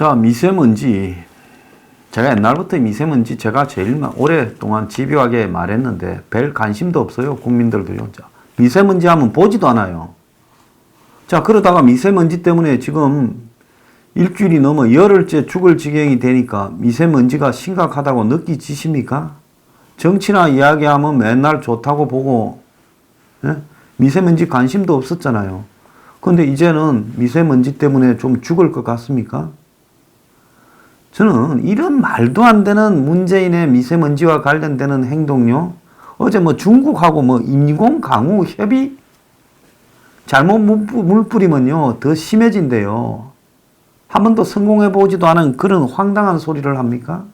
자, 미세먼지. 제가 옛날부터 미세먼지 제가 제일 오랫동안 집요하게 말했는데 별 관심도 없어요. 국민들도요. 자, 미세먼지 하면 보지도 않아요. 자, 그러다가 미세먼지 때문에 지금 일주일이 넘어 열흘째 죽을 지경이 되니까 미세먼지가 심각하다고 느끼지십니까? 정치나 이야기하면 맨날 좋다고 보고, 예? 미세먼지 관심도 없었잖아요. 근데 이제는 미세먼지 때문에 좀 죽을 것 같습니까? 저는 이런 말도 안 되는 문재인의 미세먼지와 관련되는 행동요. 어제 뭐 중국하고 뭐 인공 강우 협의? 잘못 물 뿌리면요. 더 심해진대요. 한 번도 성공해 보지도 않은 그런 황당한 소리를 합니까?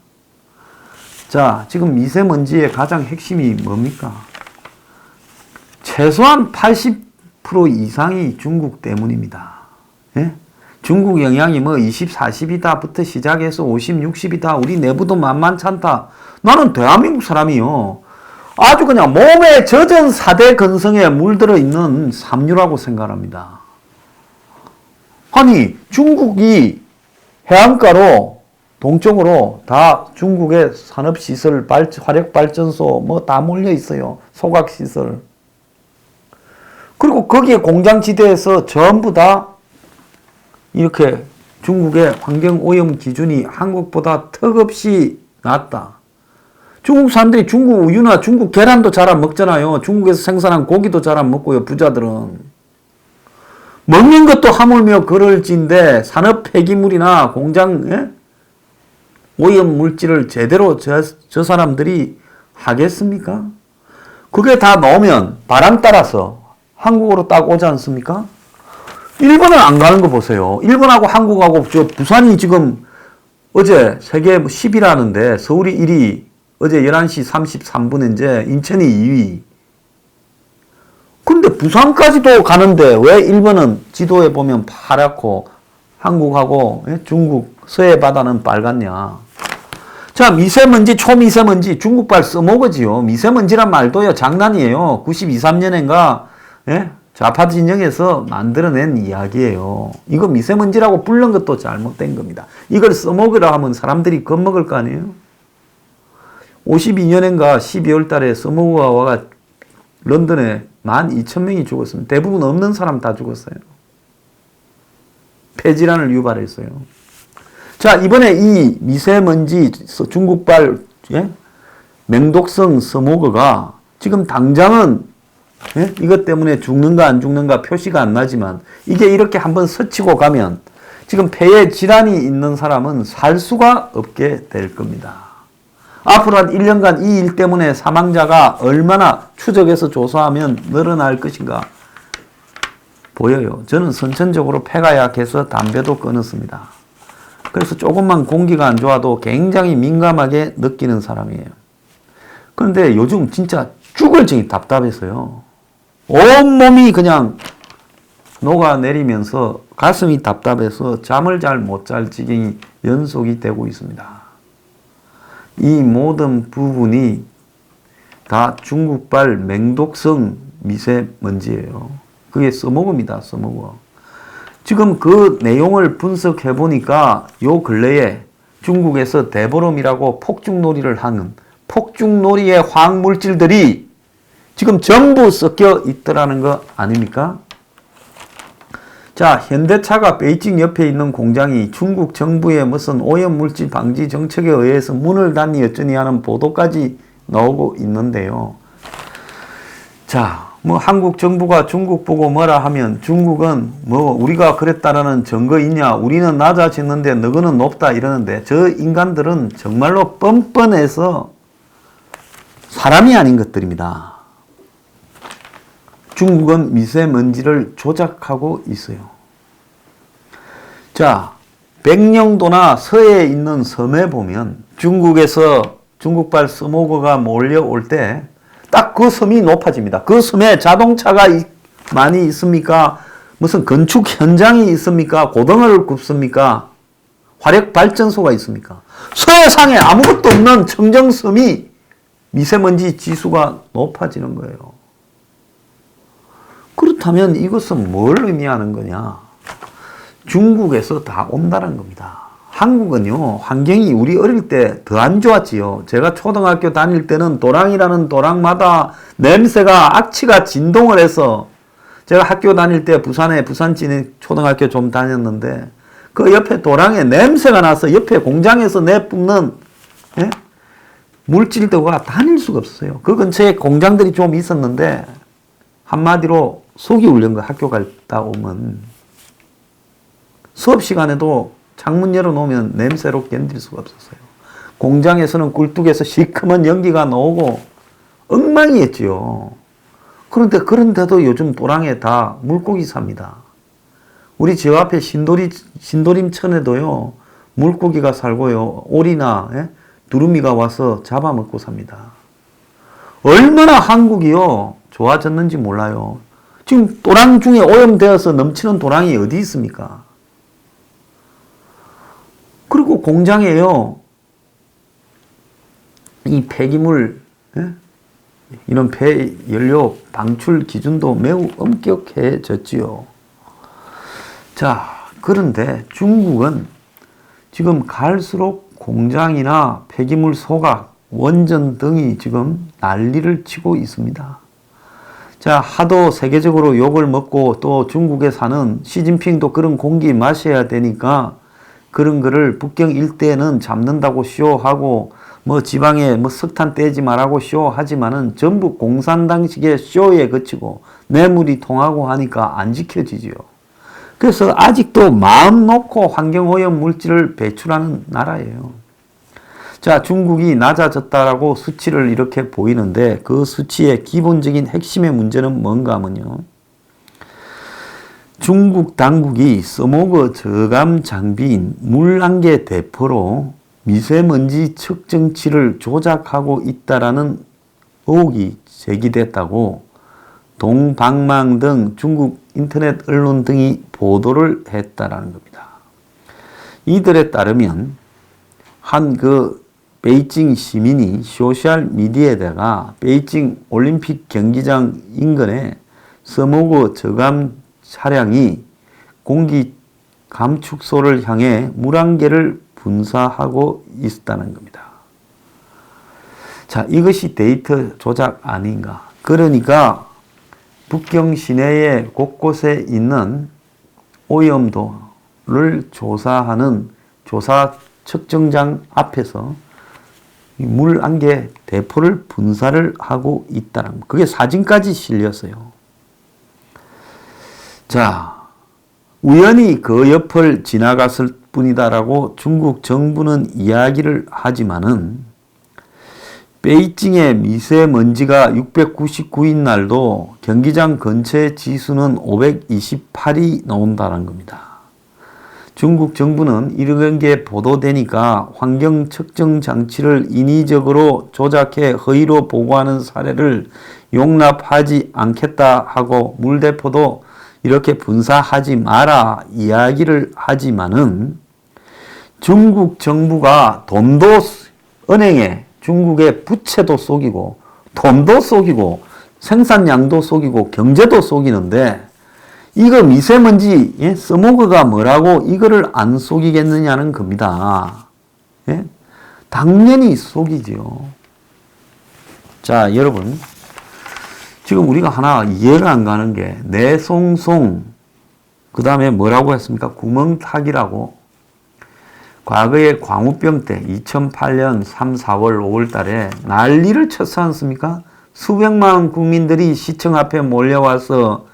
자, 지금 미세먼지의 가장 핵심이 뭡니까? 최소한 80% 이상이 중국 때문입니다. 예? 중국 영향이 뭐 20, 40이다부터 시작해서 50, 60이다. 우리 내부도 만만찮다. 나는 대한민국 사람이요. 아주 그냥 몸에 젖은 사대 근성에 물들어 있는 삼류라고 생각합니다. 아니, 중국이 해안가로 동쪽으로 다 중국의 산업시설, 화력발전소 뭐 다 몰려 있어요. 소각시설. 그리고 거기에 공장지대에서 전부 다 이렇게 중국의 환경오염 기준이 한국보다 턱없이 낮다. 중국 사람들이 중국 우유나 중국 계란도 잘 안 먹잖아요. 중국에서 생산한 고기도 잘 안 먹고요. 부자들은. 먹는 것도 하물며 그럴진데 산업 폐기물이나 공장 오염 물질을 제대로 저 사람들이 하겠습니까? 그게 다 나오면 바람 따라서 한국으로 딱 오지 않습니까? 일본은 안 가는 거 보세요. 일본하고 한국하고 저 부산이 지금 어제 세계 10위라는데 서울이 1위, 어제 11시 33분에 이제 인천이 2위. 근데 부산까지도 가는데 왜 일본은 지도에 보면 파랗고 한국하고 중국 서해 바다는 빨갛냐. 자, 미세먼지, 초미세먼지, 중국발 써먹어지요. 미세먼지란 말도요, 장난이에요. 92, 3년인가, 좌파 진영에서 만들어낸 이야기예요. 이거 미세먼지라고 부른 것도 잘못된 겁니다. 이걸 써먹으라 하면 사람들이 겁먹을 거 아니에요? 52년인가 12월 달에 써먹어가 런던에 12,000명이 죽었습니다. 대부분 없는 사람 다 죽었어요. 폐질환을 유발했어요. 자, 이번에 이 미세먼지 중국발 맹독성 스모그가 지금 당장은 이것 때문에 죽는가 안 죽는가 표시가 안 나지만 이게 이렇게 한번 스치고 가면 지금 폐에 질환이 있는 사람은 살 수가 없게 될 겁니다. 앞으로 한 1년간 이 일 때문에 사망자가 얼마나 추적해서 조사하면 늘어날 것인가 보여요. 저는 선천적으로 폐가 약해서 담배도 끊었습니다. 그래서 조금만 공기가 안 좋아도 굉장히 민감하게 느끼는 사람이에요. 그런데 요즘 진짜 죽을 정이 답답해서요. 온몸이 그냥 녹아내리면서 가슴이 답답해서 잠을 잘 못 잘 지경이 연속이 되고 있습니다. 이 모든 부분이 다 중국발 맹독성 미세먼지예요. 그게 써먹습니다. 써먹어. 지금 그 내용을 분석해 보니까 요 근래에 중국에서 대보름이라고 폭죽놀이를 하는 폭죽놀이의 화학물질들이 지금 전부 섞여 있더라는 거 아닙니까? 자, 현대차가 베이징 옆에 있는 공장이 중국 정부의 무슨 오염물질 방지 정책에 의해서 문을 닫니 어쩌니 하는 보도까지 나오고 있는데요. 자, 뭐 한국 정부가 중국 보고 뭐라 하면 중국은 뭐 우리가 그랬다라는 증거 있냐, 우리는 낮아졌는데 너희는 높다 이러는데 저 인간들은 정말로 뻔뻔해서 사람이 아닌 것들입니다. 중국은 미세먼지를 조작하고 있어요. 자, 백령도나 서해에 있는 섬에 보면 중국에서 중국발 스모그가 몰려올 때 딱 그 섬이 높아집니다. 그 섬에 자동차가 많이 있습니까? 무슨 건축 현장이 있습니까? 고등어를 굽습니까? 화력발전소가 있습니까? 서해상에 아무것도 없는 청정섬이 미세먼지 지수가 높아지는 거예요. 그렇다면 이것은 뭘 의미하는 거냐? 중국에서 다 온다는 겁니다. 한국은요, 환경이 우리 어릴 때 더 안 좋았지요. 제가 초등학교 다닐 때는 도랑이라는 도랑마다 냄새가 악취가 진동을 해서, 제가 학교 다닐 때 부산에 부산진 초등학교 좀 다녔는데, 그 옆에 도랑에 냄새가 나서 옆에 공장에서 내뿜는, 예? 물질들과 다닐 수가 없었어요. 그 근처에 공장들이 좀 있었는데, 한마디로 속이 울린 거, 학교 갔다 오면. 수업 시간에도 창문 열어놓으면 냄새로 견딜 수가 없었어요. 공장에서는 꿀뚝에서 시커먼 연기가 나오고 엉망이었지요. 그런데도 요즘 도랑에 다 물고기 삽니다. 우리 집 앞에 신도림천에도요, 물고기가 살고요, 오리나, 예? 두루미가 와서 잡아먹고 삽니다. 얼마나 한국이요, 좋아졌는지 몰라요. 지금 도랑 중에 오염되어서 넘치는 도랑이 어디 있습니까? 그리고 공장에요, 이 폐기물, 예? 이런 폐연료 방출 기준도 매우 엄격해졌지요. 자, 그런데 중국은 지금 갈수록 공장이나 폐기물 소각, 원전 등이 지금 난리를 치고 있습니다. 자, 하도 세계적으로 욕을 먹고 또 중국에 사는 시진핑도 그런 공기 마셔야 되니까 그런 거를 북경 일대에는 잡는다고 쇼하고 뭐 지방에 뭐 석탄 떼지 말라고 쇼하지만은 전부 공산당식의 쇼에 그치고 뇌물이 통하고 하니까 안 지켜지지요. 그래서 아직도 마음 놓고 환경오염 물질을 배출하는 나라예요. 자, 중국이 낮아졌다라고 수치를 이렇게 보이는데 그 수치의 기본적인 핵심의 문제는 뭔가 하면요, 중국 당국이 서모그 저감 장비인 물안개 대포로 미세먼지 측정치를 조작하고 있다라는 의혹이 제기됐다고 동방망 등 중국 인터넷 언론 등이 보도를 했다라는 겁니다. 이들에 따르면 한 베이징 시민이 소셜 미디어에다가 베이징 올림픽 경기장 인근에 서모그 저감 차량이 공기 감축소를 향해 물안개를 분사하고 있다는 겁니다. 자, 이것이 데이터 조작 아닌가? 그러니까 북경 시내에 곳곳에 있는 오염도를 조사하는 조사 측정장 앞에서 물안개 대포를 분사를 하고 있다는 거. 그게 사진까지 실렸어요. 자, 우연히 그 옆을 지나갔을 뿐이다라고 중국 정부는 이야기를 하지만은 베이징의 미세먼지가 699인 날도 경기장 근처의 지수는 528이 나온다는 겁니다. 중국 정부는 이런 게 보도되니까 환경 측정 장치를 인위적으로 조작해 허위로 보고하는 사례를 용납하지 않겠다 하고 물대포도 이렇게 분사하지 마라 이야기를 하지만은 중국 정부가 돈도 은행에 중국의 부채도 속이고 돈도 속이고 생산량도 속이고 경제도 속이는데 이거 미세먼지, 예? 스모그가 뭐라고 이거를 안 속이겠느냐는 겁니다. 예? 당연히 속이지요. 자, 여러분, 지금 우리가 하나 이해가 안 가는 게 내송송, 그 다음에 뭐라고 했습니까? 구멍타기라고. 과거에 광우병 때 2008년 3, 4월, 5월 달에 난리를 쳤지 않습니까? 수백만 국민들이 시청 앞에 몰려와서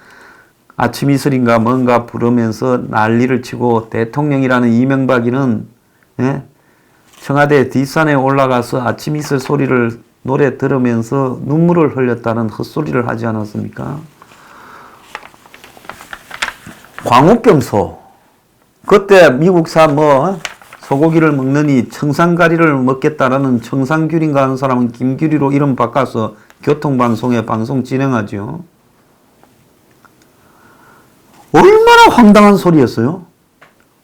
아침 이슬인가 뭔가 부르면서 난리를 치고 대통령이라는 이명박이는, 예? 청와대 뒷산에 올라가서 아침 이슬 소리를 노래 들으면서 눈물을 흘렸다는 헛소리를 하지 않았습니까? 광우병소. 그때 미국산 소고기를 먹느니 청산가리를 먹겠다라는 청산규리인가 하는 사람은 김규리로 이름 바꿔서 교통방송에 방송 진행하죠. 얼마나 황당한 소리였어요?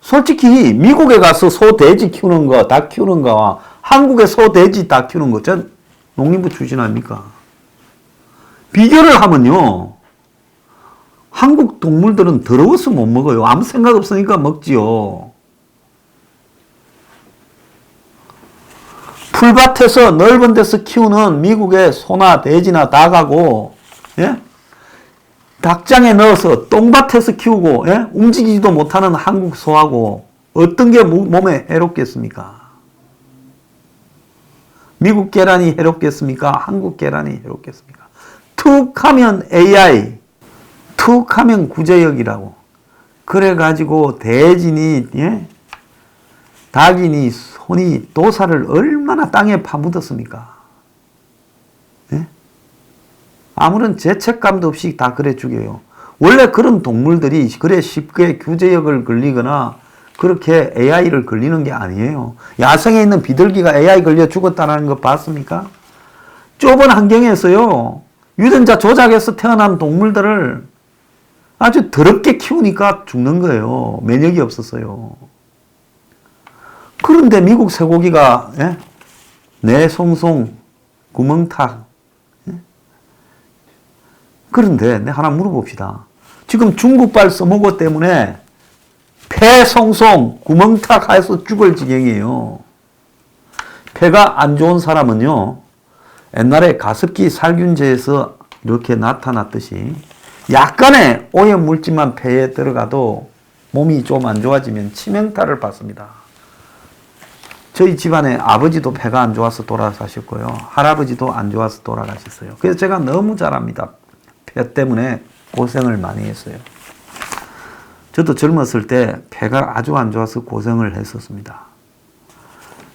솔직히 미국에 가서 소, 돼지 키우는 거, 닭 키우는 거와 한국의 소, 돼지, 닭 키우는 거, 전 농림부 출신 아닙니까? 비교를 하면요, 한국 동물들은 더러워서 못 먹어요. 아무 생각 없으니까 먹지요. 풀밭에서 넓은 데서 키우는 미국의 소나 돼지나 닭하고, 예? 닭장에 넣어서 똥밭에서 키우고, 예? 움직이지도 못하는 한국 소하고 어떤 게 몸에 해롭겠습니까? 미국 계란이 해롭겠습니까? 한국 계란이 해롭겠습니까? 툭 하면 AI, 툭 하면 구제역이라고. 그래가지고 돼지니, 예? 닭이니, 소니, 도사를 얼마나 땅에 파묻었습니까? 예? 아무런 죄책감도 없이 다 그래 죽여요. 원래 그런 동물들이 그래 쉽게 규제역을 걸리거나 그렇게 AI를 걸리는 게 아니에요. 야생에 있는 비둘기가 AI 걸려 죽었다는 거 봤습니까? 좁은 환경에서요, 유전자 조작해서 태어난 동물들을 아주 더럽게 키우니까 죽는 거예요. 면역이 없었어요. 그런데 미국 쇠고기가, 예? 내송송, 구멍탁. 예? 그런데 내 하나 물어봅시다. 지금 중국발 써먹어 때문에 폐송송, 구멍탁 해서 죽을 지경이에요. 폐가 안 좋은 사람은요, 옛날에 가습기 살균제에서 이렇게 나타났듯이 약간의 오염물질만 폐에 들어가도 몸이 좀 안 좋아지면 치명타를 받습니다. 저희 집안에 아버지도 폐가 안 좋아서 돌아가셨고요. 할아버지도 안 좋아서 돌아가셨어요. 그래서 제가 너무 잘 압니다. 폐 때문에 고생을 많이 했어요. 저도 젊었을 때 폐가 아주 안 좋아서 고생을 했었습니다.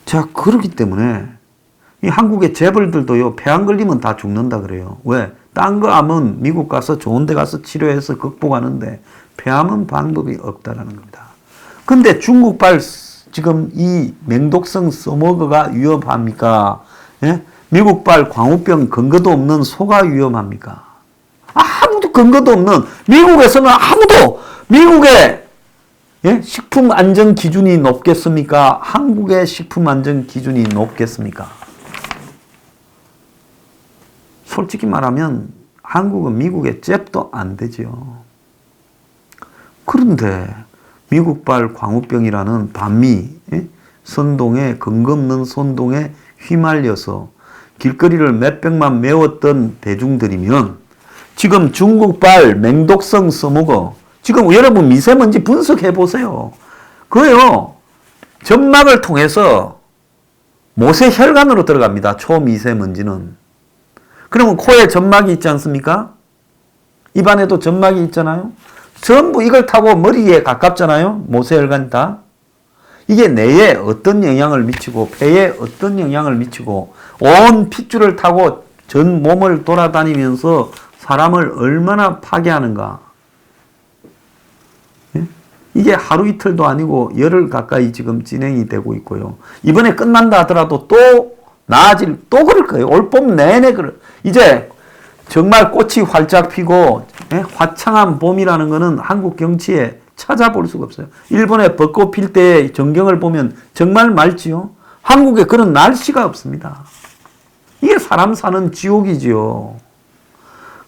자, 그렇기 때문에 이 한국의 재벌들도요, 폐 안 걸리면 다 죽는다 그래요. 왜? 딴 거 암은 미국 가서 좋은 데 가서 치료해서 극복하는데 폐암은 방법이 없다라는 겁니다. 근데 중국발 지금 이 맹독성 써머그가 위험합니까? 예? 미국발 광우병 근거도 없는 소가 위험합니까? 아무도 근거도 없는, 미국에서는 아무도, 미국의, 예? 식품 안전 기준이 높겠습니까? 한국의 식품 안전 기준이 높겠습니까? 솔직히 말하면 한국은 미국의 잽도 안 되죠. 그런데 미국발 광우병이라는 반미, 예? 선동에, 근거 없는 선동에 휘말려서 길거리를 몇백만 메웠던 대중들이면 지금 중국발 맹독성 써먹어. 지금 여러분 미세먼지 분석해 보세요. 그거요, 점막을 통해서 모세혈관으로 들어갑니다. 초미세먼지는. 그러면 코에 점막이 있지 않습니까? 입안에도 점막이 있잖아요. 전부 이걸 타고 머리에 가깝잖아요. 모세혈관 다. 이게 뇌에 어떤 영향을 미치고 폐에 어떤 영향을 미치고 온 핏줄을 타고 전 몸을 돌아다니면서 사람을 얼마나 파괴하는가. 예? 이게 하루 이틀도 아니고 열흘 가까이 지금 진행이 되고 있고요. 이번에 끝난다 하더라도 또 또 그럴 거예요. 올 봄 내내 이제 정말 꽃이 활짝 피고, 예? 화창한 봄이라는 것은 한국 경치에 찾아볼 수가 없어요. 일본에 벚꽃 필 때 전경을 보면 정말 맑지요. 한국에 그런 날씨가 없습니다. 이게 사람 사는 지옥이지요.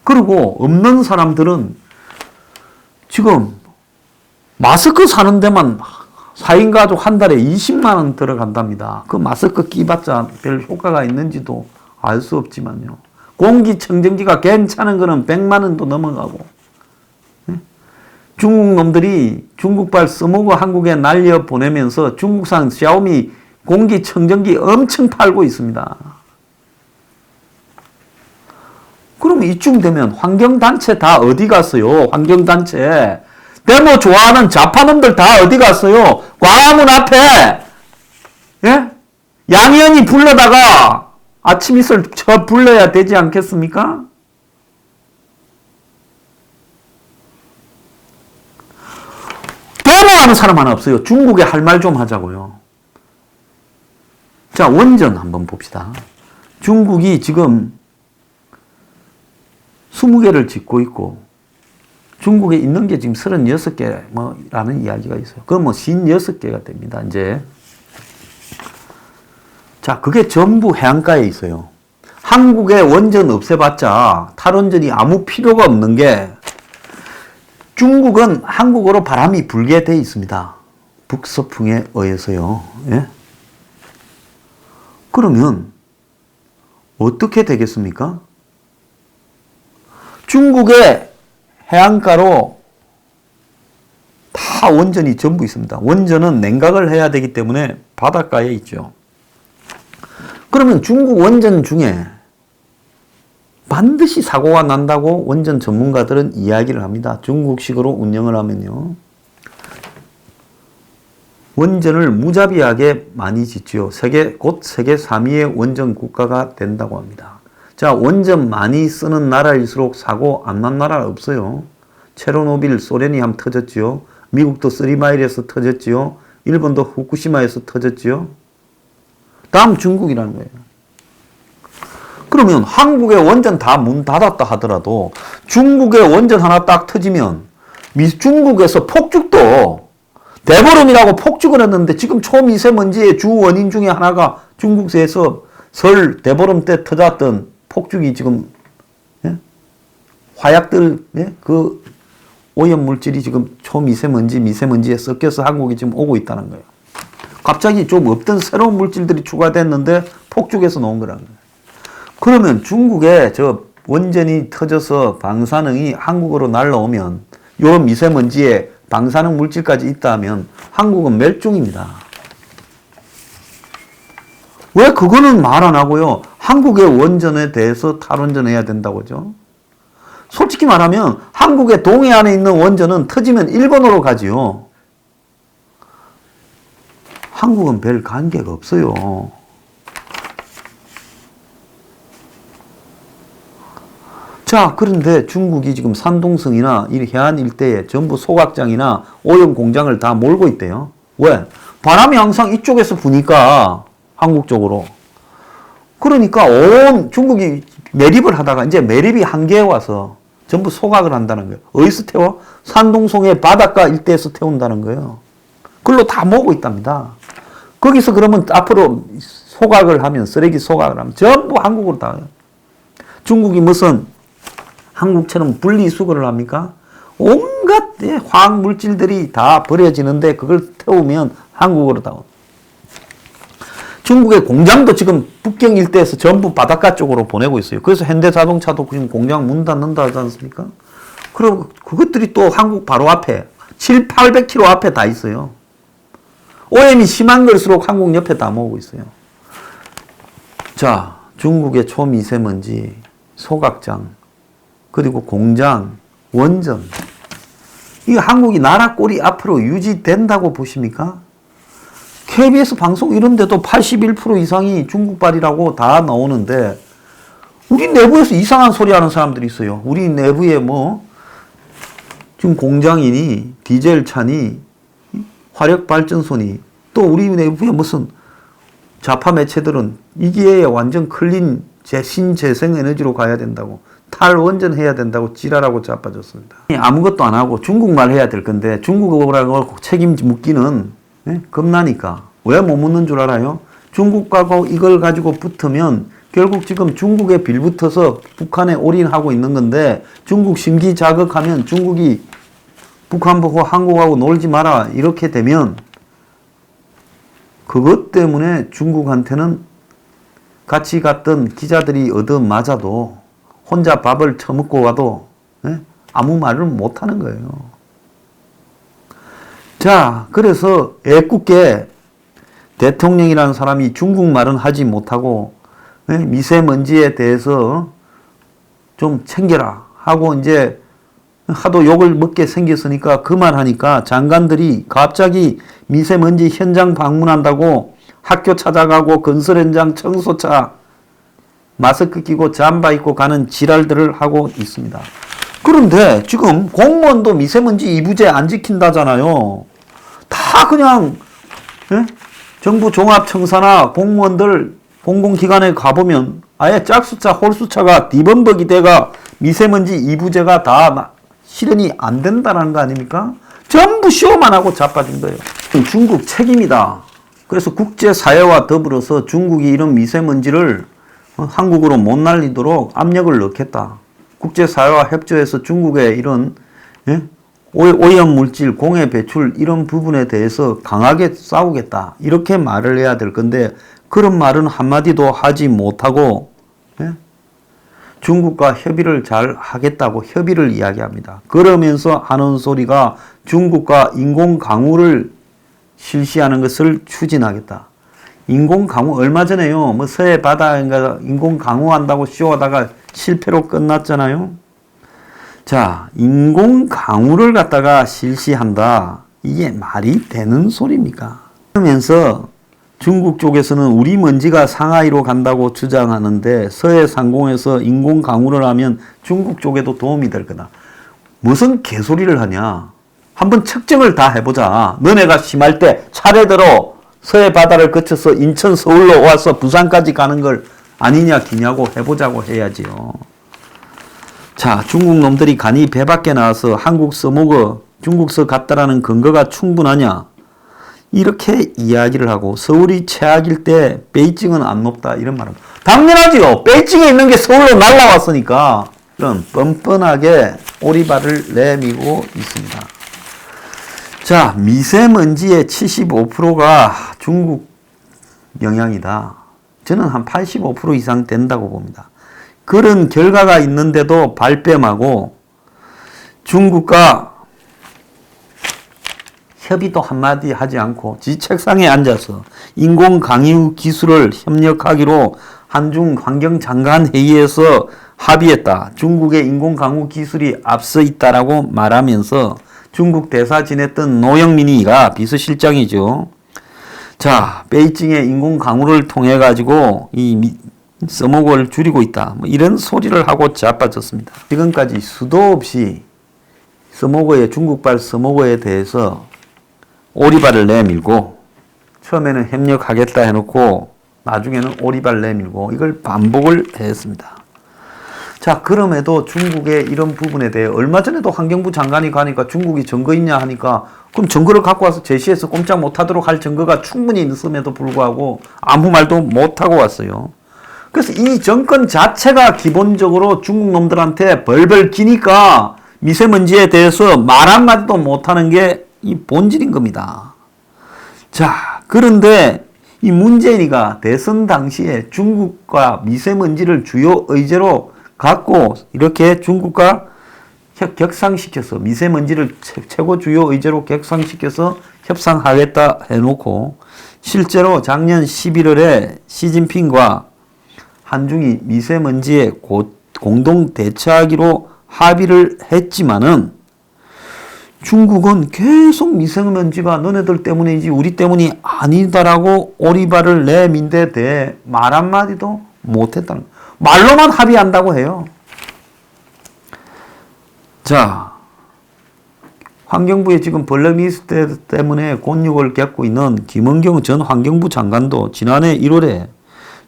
그리고 없는 사람들은 지금 마스크 사는 데만 4인 가족 한 달에 20만 원 들어간답니다. 그 마스크 끼봤자 별 효과가 있는지도 알 수 없지만요. 공기청정기가 괜찮은 거는 100만 원도 넘어가고. 중국 놈들이 중국발 써먹어 한국에 날려 보내면서 중국산 샤오미 공기청정기 엄청 팔고 있습니다. 그럼 이쯤 되면 환경단체 다 어디 갔어요? 환경단체. 데모 좋아하는 좌파놈들 다 어디 갔어요? 광화문 앞에, 예? 양현이 불러다가 아침 이슬 저 불러야 되지 않겠습니까? 데모하는 사람 하나 없어요. 중국에 할 말 좀 하자고요. 자, 원전 한번 봅시다. 중국이 지금 20개를 짓고 있고 중국에 있는 게 지금 36개 라는 이야기가 있어요. 그건 56개가 됩니다. 이제 자, 그게 전부 해안가에 있어요. 한국에 원전 없애봤자 탈원전이 아무 필요가 없는 게 중국은 한국으로 바람이 불게 돼 있습니다. 북서풍에 의해서요. 예? 그러면 어떻게 되겠습니까? 중국의 해안가로 다 원전이 전부 있습니다. 원전은 냉각을 해야 되기 때문에 바닷가에 있죠. 그러면 중국 원전 중에 반드시 사고가 난다고 원전 전문가들은 이야기를 합니다. 중국식으로 운영을 하면요. 원전을 무자비하게 많이 짓지요. 곧 세계 3위의 원전 국가가 된다고 합니다. 자, 원전 많이 쓰는 나라일수록 사고 안 난 나라 없어요. 체르노빌 소련이 한번 터졌지요. 미국도 3마일에서 터졌지요. 일본도 후쿠시마에서 터졌지요. 다음 중국이라는 거예요. 그러면 한국의 원전 다 문 닫았다 하더라도 중국의 원전 하나 딱 터지면 중국에서 폭죽도 대보름이라고 폭죽을 했는데 지금 초미세먼지의 주 원인 중에 하나가 중국에서 설 대보름 때 터졌던 폭죽이 지금 화약들 그 오염물질이 지금 초미세먼지 미세먼지에 섞여서 한국에 지금 오고 있다는 거예요. 갑자기 좀 없던 새로운 물질들이 추가됐는데 폭죽에서 나온 거라는 거예요. 그러면 중국에 저 원전이 터져서 방사능이 한국으로 날라오면 요 미세먼지에 방사능 물질까지 있다 하면 한국은 멸종입니다. 왜 그거는 말 안 하고요. 한국의 원전에 대해서 탈원전해야 된다고 하죠. 솔직히 말하면 한국의 동해안에 있는 원전은 터지면 일본으로 가지요. 한국은 별 관계가 없어요. 자, 그런데 중국이 지금 산둥성이나 이 해안 일대에 전부 소각장이나 오염 공장을 다 몰고 있대요. 왜? 바람이 항상 이쪽에서 부니까 한국 쪽으로. 그러니까 온 중국이 매립을 하다가 이제 매립이 한계에 와서 전부 소각을 한다는 거예요. 어디서 태워? 산둥성의 바닷가 일대에서 태운다는 거예요. 그걸로 다 모으고 있답니다. 거기서 그러면 앞으로 소각을 하면, 쓰레기 소각을 하면 전부 한국으로 다 와요. 중국이 무슨 한국처럼 분리수거를 합니까? 온갖 화학 물질들이 다 버려지는데 그걸 태우면 한국으로 다 옵니다. 중국의 공장도 지금 북경 일대에서 전부 바닷가 쪽으로 보내고 있어요. 그래서 현대자동차도 지금 공장 문 닫는다 하지 않습니까? 그리고 그것들이 또 한국 바로 앞에 700-800km 앞에 다 있어요. 오염이 심한 걸수록 한국 옆에 다 모으고 있어요. 자, 중국의 초미세먼지, 소각장, 그리고 공장, 원전. 이 한국이 나라 꼴이 앞으로 유지된다고 보십니까? KBS 방송 이런 데도 81% 이상이 중국발이라고 다 나오는데 우리 내부에서 이상한 소리 하는 사람들이 있어요. 우리 내부에 지금 공장이니 디젤차니 화력발전소니 또 우리 내부에 무슨 좌파 매체들은 이게 완전 클린 신재생 에너지로 가야 된다고 탈원전 해야 된다고 지랄하고 자빠졌습니다. 아무것도 안 하고 중국말 해야 될 건데 중국어라고 책임 묻기는 겁나니까. 왜 못 묻는 줄 알아요? 중국하고 이걸 가지고 붙으면 결국 지금 중국에 빌붙어서 북한에 올인하고 있는 건데 중국 심기 자극하면 중국이 북한 보고 한국하고 놀지 마라 이렇게 되면 그것 때문에 중국한테는 같이 갔던 기자들이 얻어맞아도 혼자 밥을 처먹고 와도 아무 말을 못하는 거예요. 자, 그래서 애꿎게 대통령이라는 사람이 중국말은 하지 못하고 미세먼지에 대해서 좀 챙겨라 하고 이제 하도 욕을 먹게 생겼으니까 그만하니까 장관들이 갑자기 미세먼지 현장 방문한다고 학교 찾아가고 건설 현장 청소차 마스크 끼고 잠바 입고 가는 지랄들을 하고 있습니다. 그런데 지금 공무원도 미세먼지 이부제 안 지킨다잖아요. 다 그냥 정부 종합청사나 공무원들 공공기관에 가보면 아예 짝수차 홀수차가 디범벅이 돼가 미세먼지 이부제가 다 실현이 안 된다는 거 아닙니까? 전부 쇼만 하고 자빠진 거예요. 중국 책임이다. 그래서 국제사회와 더불어서 중국이 이런 미세먼지를 한국으로 못 날리도록 압력을 넣겠다. 국제사회와 협조해서 중국의 이런 오염물질, 공해 배출 이런 부분에 대해서 강하게 싸우겠다. 이렇게 말을 해야 될 건데 그런 말은 한마디도 하지 못하고 예? 중국과 협의를 잘 하겠다고 협의를 이야기합니다. 그러면서 하는 소리가 중국과 인공 강우를 실시하는 것을 추진하겠다. 인공 강우 얼마 전에요. 뭐 서해 바다인가 인공 강우한다고 쇼하다가 실패로 끝났잖아요. 자, 인공 강우를 갖다가 실시한다. 이게 말이 되는 소리입니까? 그러면서 중국 쪽에서는 우리 먼지가 상하이로 간다고 주장하는데 서해 상공에서 인공 강우를 하면 중국 쪽에도 도움이 될 거다. 무슨 개소리를 하냐. 한번 측정을 다 해보자. 너네가 심할 때 차례대로 서해 바다를 거쳐서 인천, 서울로 와서 부산까지 가는 걸 아니냐 기냐고 해보자고 해야지요. 자, 중국 놈들이 간이 배 밖에 나와서 한국 써먹어 중국서 갔다라는 근거가 충분하냐? 이렇게 이야기를 하고 서울이 최악일 때 베이징은 안 높다 이런 말은 당연하지요. 베이징에 있는 게 서울로 날라왔으니까 이런 뻔뻔하게 오리발을 내밀고 있습니다. 자, 미세먼지의 75%가 중국 영향이다. 저는 한 85% 이상 된다고 봅니다. 그런 결과가 있는데도 발뺌하고 중국과 협의도 한마디 하지 않고 지 책상에 앉아서 인공강유 기술을 협력하기로 한중 환경장관 회의에서 합의했다. 중국의 인공강우 기술이 앞서 있다라고 말하면서 중국 대사 지냈던 노영민이가 비서실장이죠. 자, 베이징의 인공강우를 통해 가지고 이 써먹을 줄이고 있다. 뭐 이런 소리를 하고 자빠졌습니다. 지금까지 수도 없이 써먹어의 중국발 써먹어에 대해서 오리발을 내밀고 처음에는 협력하겠다 해놓고 나중에는 오리발 내밀고 이걸 반복을 했습니다. 자, 그럼에도 중국의 이런 부분에 대해 얼마 전에도 환경부 장관이 가니까 중국이 증거 있냐 하니까 그럼 증거를 갖고 와서 제시해서 꼼짝 못하도록 할 증거가 충분히 있음에도 불구하고 아무 말도 못하고 왔어요. 그래서 이 정권 자체가 기본적으로 중국 놈들한테 벌벌 기니까 미세먼지에 대해서 말 한마디도 못하는 게 이 본질인 겁니다. 자, 그런데 이 문재인이가 대선 당시에 중국과 미세먼지를 주요 의제로 갖고 이렇게 중국과 격상시켜서 미세먼지를 최고 주요 의제로 격상시켜서 협상하겠다 해놓고 실제로 작년 11월에 시진핑과 한중이 미세먼지에 공동 대처하기로 합의를 했지만은 중국은 계속 미세먼지가 너네들 때문이지 우리 때문이 아니다라고 오리발을 내민데 대해 말 한마디도 못했다는 거예요. 말로만 합의한다고 해요. 자, 환경부에 지금 블랙리스트 때문에 곤욕을 겪고 있는 김은경 전 환경부 장관도 지난해 1월에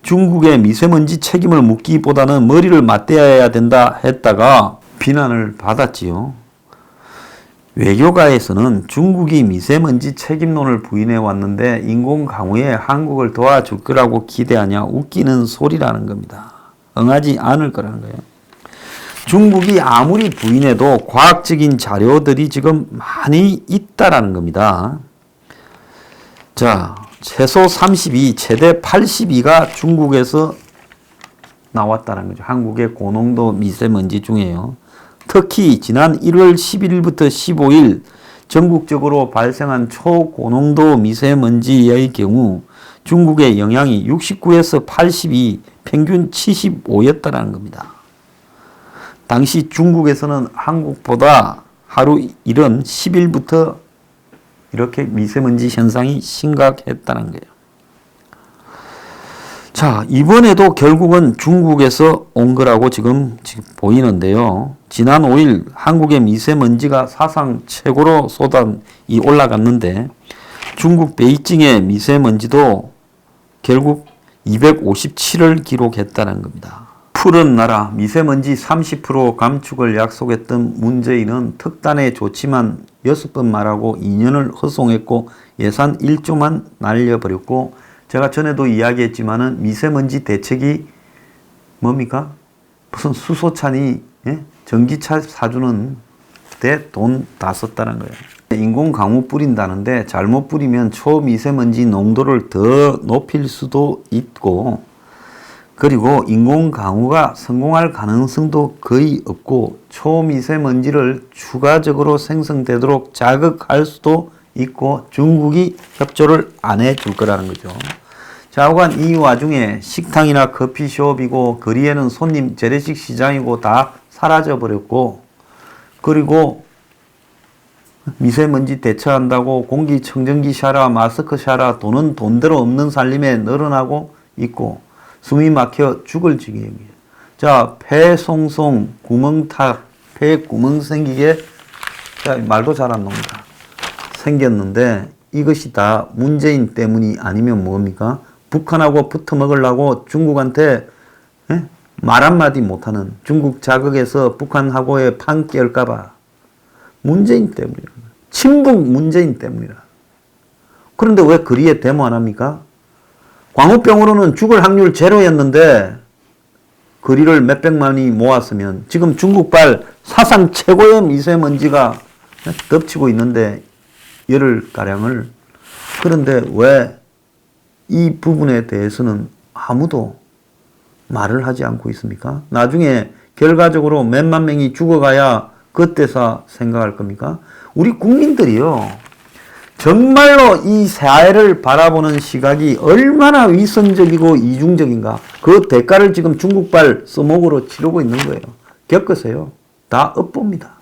중국의 미세먼지 책임을 묻기보다는 머리를 맞대야 된다 했다가 비난을 받았지요. 외교가에서는 중국이 미세먼지 책임론을 부인해 왔는데 인공강우에 한국을 도와줄 거라고 기대하냐 웃기는 소리라는 겁니다. 응하지 않을 거라는 거예요. 중국이 아무리 부인해도 과학적인 자료들이 지금 많이 있다라는 겁니다. 자, 최소 32, 최대 82가 중국에서 나왔다는 거죠. 한국의 고농도 미세먼지 중에요. 특히 지난 1월 11일부터 15일 전국적으로 발생한 초고농도 미세먼지의 경우 중국의 영향이 69에서 82, 평균 75였다는 겁니다. 당시 중국에서는 한국보다 하루 이른 10일부터 이렇게 미세먼지 현상이 심각했다는 거예요. 자, 이번에도 결국은 중국에서 온 거라고 지금 보이는데요. 지난 5일 한국의 미세먼지가 사상 최고로 쏟아이 올라갔는데 중국 베이징의 미세먼지도 결국 257을 기록했다는 겁니다. 푸른 나라 미세먼지 30% 감축을 약속했던 문재인은 특단의 조치만 6번 말하고 2년을 허송했고 예산 1조만 날려버렸고 제가 전에도 이야기했지만은 미세먼지 대책이 뭡니까? 무슨 수소차니 전기차 사주는 데 돈 다 썼다는 거예요. 인공 강우 뿌린다는데 잘못 뿌리면 초미세먼지 농도를 더 높일 수도 있고, 그리고 인공 강우가 성공할 가능성도 거의 없고 초미세먼지를 추가적으로 생성되도록 자극할 수도 있고 중국이 협조를 안 해줄 거라는 거죠. 좌우간 이 와중에 식당이나 커피숍이고 거리에는 손님 재래식 시장이고 다 사라져 버렸고, 그리고 미세먼지 대처한다고 공기청정기 샤라 마스크 샤라 돈은 돈대로 없는 살림에 늘어나고 있고 숨이 막혀 죽을 지경이에요. 자, 폐 송송 구멍탁, 폐에 구멍 생기게, 자, 말도 잘 안 나옵니다. 생겼는데 이것이 다 문재인 때문이 아니면 뭡니까? 북한하고 붙어 먹으려고 중국한테 말 한마디 못하는, 중국 자극해서 북한하고의 판 깰까봐 문재인 때문이라. 친북 문재인 때문이라. 그런데 왜 거리에 데모 안 합니까? 광우병으로는 죽을 확률 제로였는데 거리를 몇백만이 모았으면 지금 중국발 사상 최고의 미세먼지가 덮치고 있는데 열흘가량을. 그런데 왜 이 부분에 대해서는 아무도 말을 하지 않고 있습니까? 나중에 결과적으로 몇만 명이 죽어가야 그때서 생각할 겁니까? 우리 국민들이요, 정말로 이 사회를 바라보는 시각이 얼마나 위선적이고 이중적인가, 그 대가를 지금 중국발 써먹으로 치르고 있는 거예요. 겪으세요. 다 업보입니다.